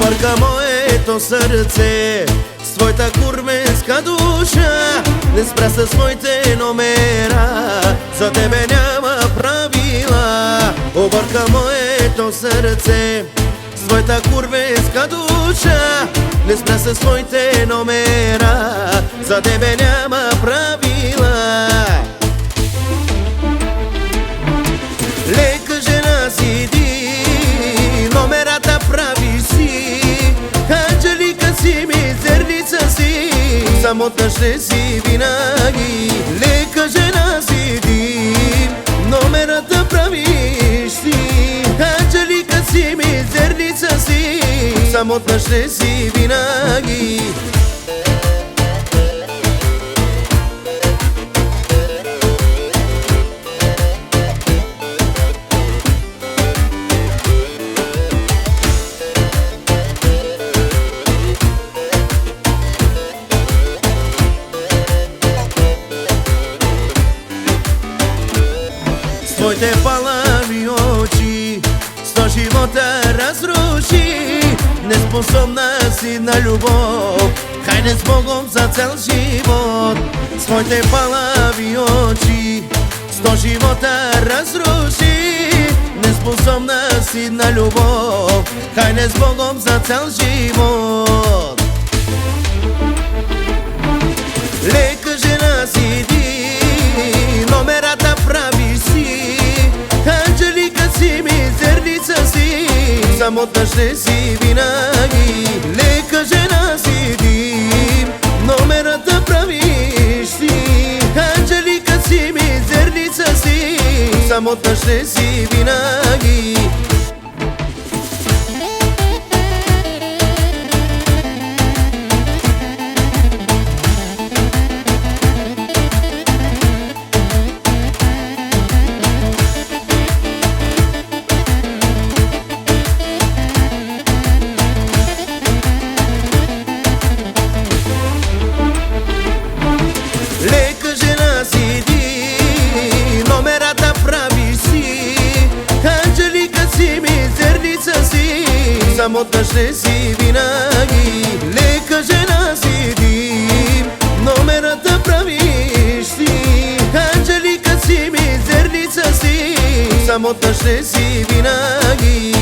Обърка моето сърце с твоята курменска душа. Не спря с моите номера, за тебе няма правила. Обърка моето сърце с твоята курменска душа. Не спря с моите номера, за тебе няма правила. Лека жена сиди, номерата прави си. Анджелика си, мизерница си, самотна ще си винаги. Лека жена сиди, номерата правиш си. Анджелика си, мизерница си, самотна ще си винаги. С твоите палави очи сто живота разруши. Неспособна си на любов, хайде с Богом за цял живот. С твоите палави очи сто живота разруши. Неспособна си на любов, хайде с Богом за цял живот. Лека жена сиди, номерата прави си. Анджелика си, мизерница си, самотна ще си винаги. Лека жена сиди, номерата правиш си. Анджелика си, мизерница си, самотна ще си винаги. Лека жена сиди, номерата прави си. Анджелика си, мизерница си, самотна ще си винаги. Лека жена сиди, номерата правиш си. Анджелика си, мизерница си, самотна ще си винаги.